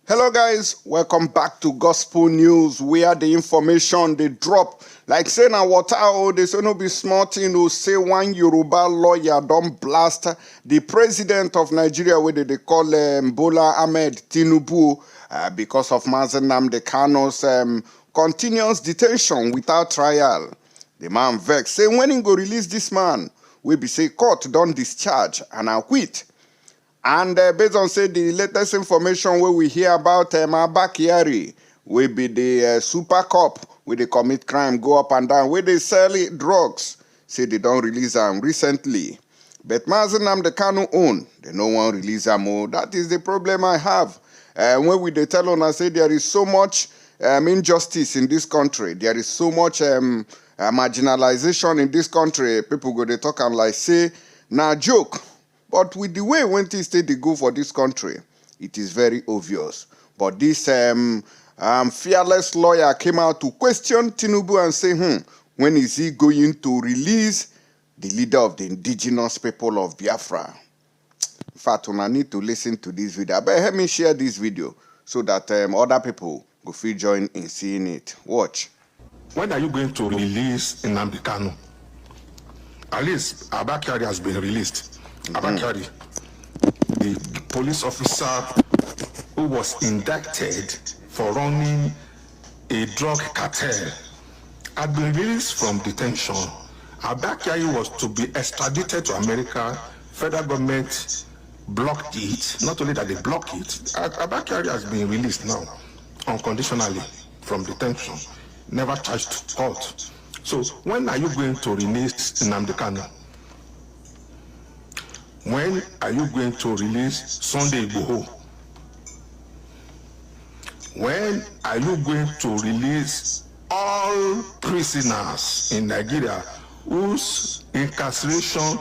Hello guys, welcome back to Gospel News, where the information they drop. Like saying na water, they say no be small thing to say one Yoruba lawyer don't blast the president of Nigeria, where they call Bola Ahmed Tinubu, because of Nnamdi Kanu's continuous detention without trial. The man vex, say when he go release this man, we be say court don't discharge and acquit. And based on say the latest information where we hear about Abba Kyari, we be the super cop where they commit crime, go up and down, where they sell drugs. Say they don't release them recently. But Nnamdi Kanu own, they no one release them. Oh, that is the problem I have. When we they tell on I say there is so much injustice in this country. There is so much marginalization in this country. People go they talk and like say, nah joke. But with the way when things they go for this country, it is very obvious. But this fearless lawyer came out to question Tinubu and say, when is he going to release the leader of the indigenous people of Biafra? In fact, I need to listen to this video. But help me share this video so that other people will feel join in seeing it. Watch. When are you going to release Nnamdi Kanu? At least Abba Kyari has been released. Abba Kyari, the police officer who was indicted for running a drug cartel, had been released from detention. Abba Kyari was to be extradited to America. Federal government blocked it. Not only that they blocked it, Abba Kyari has been released now unconditionally from detention, never charged to court. So when are you going to release Nnamdi Kanu? When are you going to release Sunday Igboho? When are you going to release all prisoners in Nigeria whose incarceration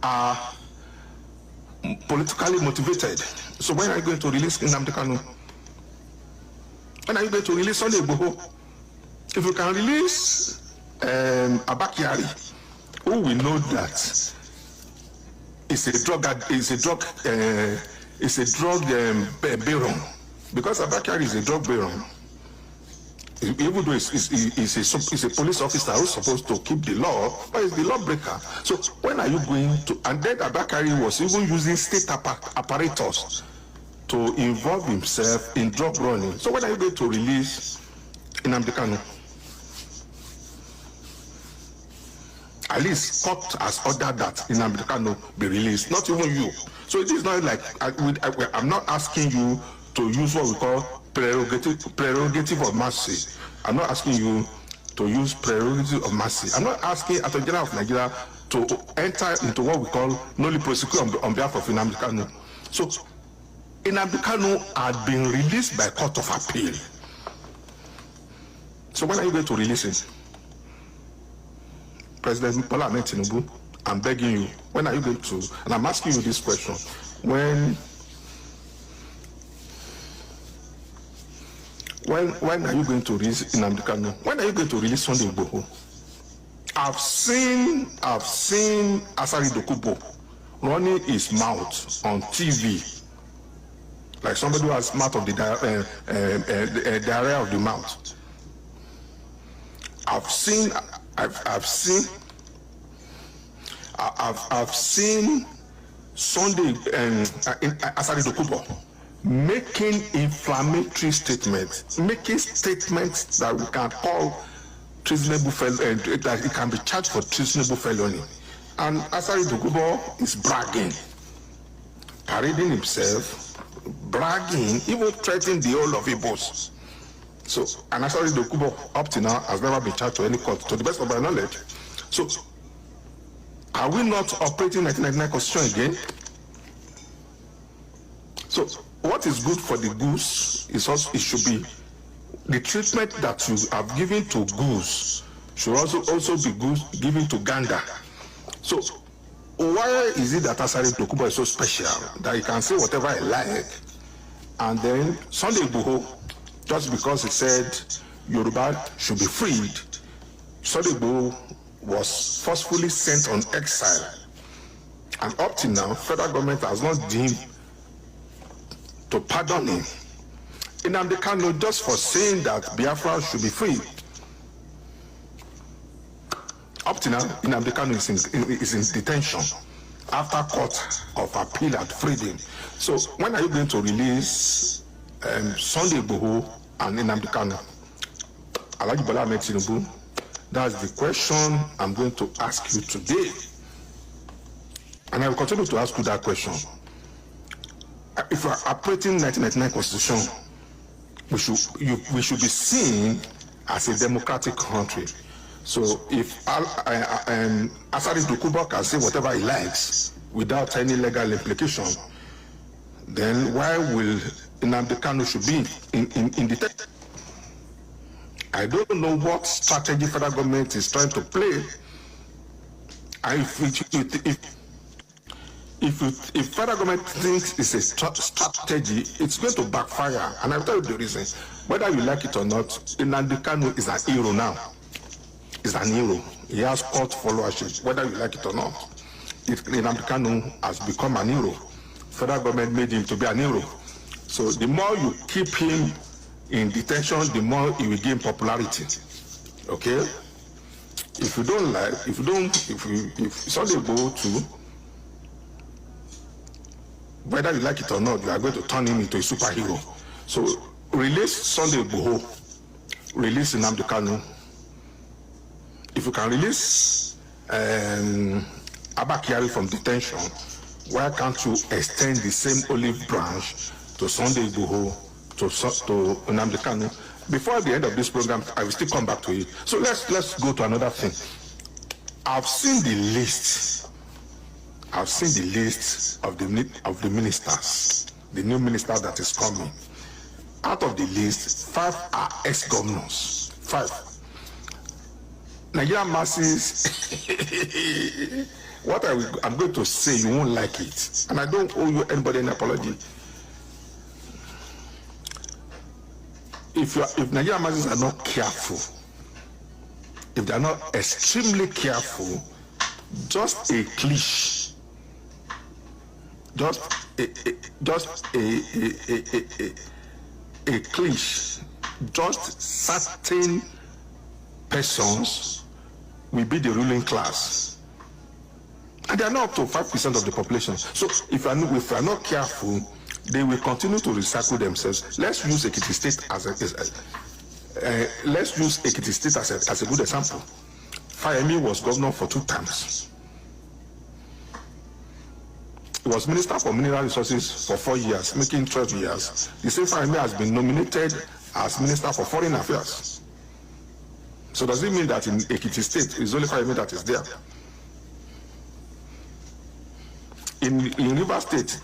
are politically motivated? So when are you going to release Nnamdi Kanu? When are you going to release Sunday Igboho? If you can release Abba Kyari, who we know that is a drug baron, because Abba Kyari is a drug baron. Even though he's a police officer who's supposed to keep the law, but he's the lawbreaker. So when are you going to? And then Abba Kyari was even using state apparatus to involve himself in drug running. So when are you going to release Nnamdi Kanu? At least court has ordered that Nnamdi Kanu be released, not even you. So it is not like I'm not asking you to use what we call prerogative of mercy. I'm not asking you to use prerogative of mercy. I'm not asking Attorney General of Nigeria to enter into what we call nolli prosequi on behalf of Nnamdi Kanu. So Nnamdi Kanu had been released by court of appeal. So when are you going to release him? President Bola Ahmed Tinubu, I'm begging you, when are you going to, and I'm asking you this question, when are you going to release Nnamdi Kanu? When are you going to release Sunday Igboho? I've seen Asari Dokubo running his mouth on TV, like somebody who has mouth of the diarrhea of the mouth. I've seen Sunday Asari Dokubo making inflammatory statements, making statements that we can call treasonable felony, that it can be charged for treasonable felony. And Asari Dokubo is bragging, parading himself, bragging, even threatening the whole of Igbos. So, and Asari Dokubo up to now has never been charged to any court, to the best of my knowledge. So, are we not operating 1999 Constitution again? So, what is good for the goose is also, it should be the treatment that you have given to goose should also be given to gander. So, why is it that Asari Dokubo is so special that he can say whatever he like, and then Sunday Igboho, just because he said Yoruba should be freed, Sunday Igboho was forcefully sent on exile. And up to now, federal government has not deemed to pardon him. Nnamdi Kanu just for saying that Biafra should be free. Up to now, Nnamdi Kanu is in detention after court of appeal had freed him. So when are you going to release Sunday Igboho and Nnamdi Kanu? Alhaji Bola Ahmed Tinubu? That's the question I'm going to ask you today. And I will continue to ask you that question. If we are operating 1999 Constitution, we should be seen as a democratic country. So if Asari Dokubo can say whatever he likes without any legal implication, then why will Nnamdi Kanu should be in detention? I don't know what strategy federal government is trying to play. If federal government thinks it's a strategy, it's going to backfire. And I'll tell you the reason. Whether you like it or not, Nnamdi Kanu is an hero now. He's an hero. He has court followership, whether you like it or not. Nnamdi Kanu has become an hero. Federal government made him to be an hero. So the more you keep him in detention, the more he will gain popularity. Okay? If you don't like, if Sunday go to, whether you like it or not, you are going to turn him into a superhero. So release Sunday Igboho, release Nnamdi Kanu. If you can release Abba Kyari from detention, why can't you extend the same olive branch to Sunday Igboho, to Nnamdi Kanu? Before the end of this program, I will still come back to it. So let's go to another thing. I've seen the list of the ministers, the new minister that is coming. Out of the list, 5 are ex-governors. 5. Nigerian masses, what I'm going to say, you won't like it. And I don't owe you anybody an apology. If Nigerian masses are not careful, if they are not extremely careful, just a cliche, just a cliche, just certain persons will be the ruling class, and they are not up to 5% of the population. So if we are not careful, they will continue to recycle themselves. Let's use Ekiti State as a good example. Fayemi was governor for 2 terms. He was Minister for Mineral Resources for 4 years, making 12 years. The same Fayemi has been nominated as Minister for Foreign Affairs. So does it mean that in Ekiti State, it's only Fayemi that is there? In River State,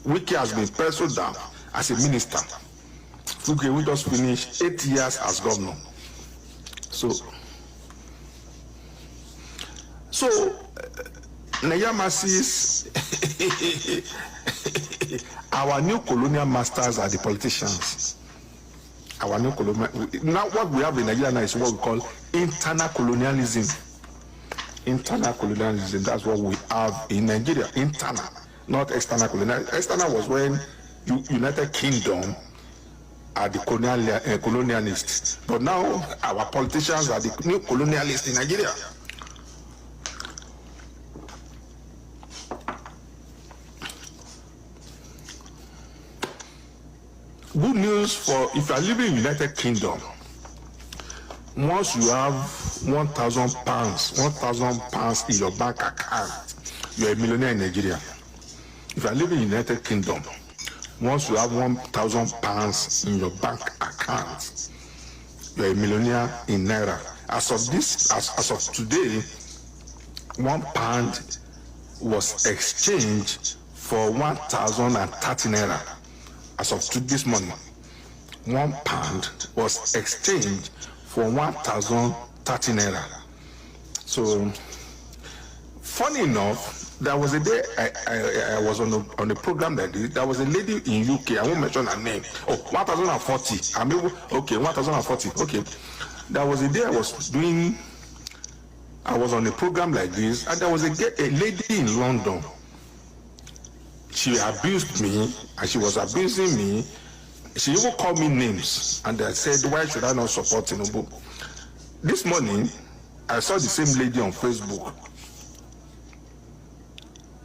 Wike has been penciled down as a minister. Fuge, we just finished 8 years as governor. So Nigerian masses, our new colonial masters are the politicians. Our new colonial. Now what we have in Nigeria now is what we call internal colonialism. Internal colonialism, that's what we have in Nigeria. Internal, not external colonialism. External was when United Kingdom are the colonialists. But now our politicians are the new colonialists in Nigeria. Good news for if you are living in United Kingdom. Once you have £1,000 in your bank account, you are a millionaire in Nigeria. If you are living in United Kingdom, once you have £1,000 in your bank account, you are a millionaire in Naira. As of today, £1 was exchanged for 1,030 Naira. As of this morning, £1 was exchanged for 1,030 Naira. So, funny enough, there was a day I was on a program that there was a lady in UK, I won't mention her name. Oh, 1,040. Okay, 1,040. Okay. There was a day I was on a program like this, and there was a lady in London. She abused me, and she was abusing me She even called me names, and I said, why should I not support Tinubu? This morning, I saw the same lady on Facebook.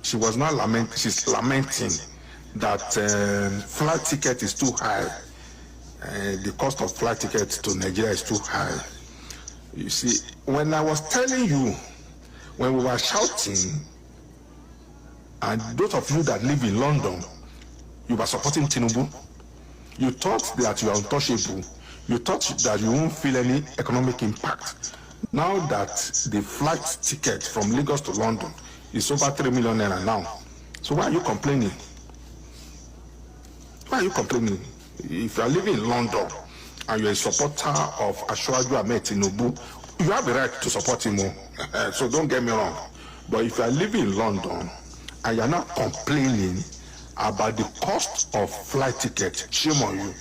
She was not lamenting. She's lamenting that flight ticket is too high. The cost of flight tickets to Nigeria is too high. You see, when I was telling you, when we were shouting, and those of you that live in London, you were supporting Tinubu, you thought that you are untouchable. You thought that you won't feel any economic impact. Now that the flight ticket from Lagos to London is over 3 million naira now, so why are you complaining? Why are you complaining? If you are living in London and you're a supporter of Asiwaju Ahmed Tinubu, you have the right to support him. So don't get me wrong. But if you are living in London and you're not complaining about the cost of flight ticket, shame on you.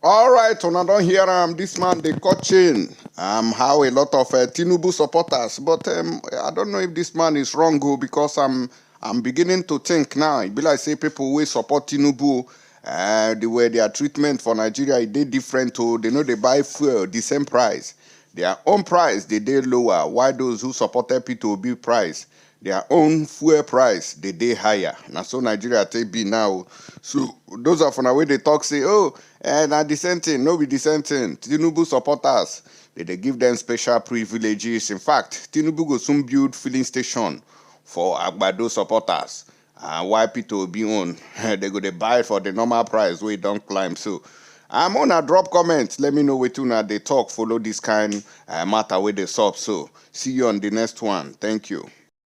All right, when I don't hear this man, they coaching how a lot of Tinubu supporters, but I don't know if this man is wrong because I'm beginning to think now. It be like say people will support Tinubu, the way their treatment for Nigeria they different to they know they buy fuel the same price, their own price they lower. Why those who supported P2B price? Their own fuel price they higher. Now so Nigeria take be now. So those are from the way they talk say, oh, and the same thing, no be the same thing. Tinubu supporters, they give them special privileges. In fact, Tinubu go soon build filling station for Agbado supporters. Why P2B own? They go to buy it for the normal price where it don't climb. So I'm on a drop comments. Let me know what they talk. Follow this kind matter where they solve. So see you on the next one. Thank you.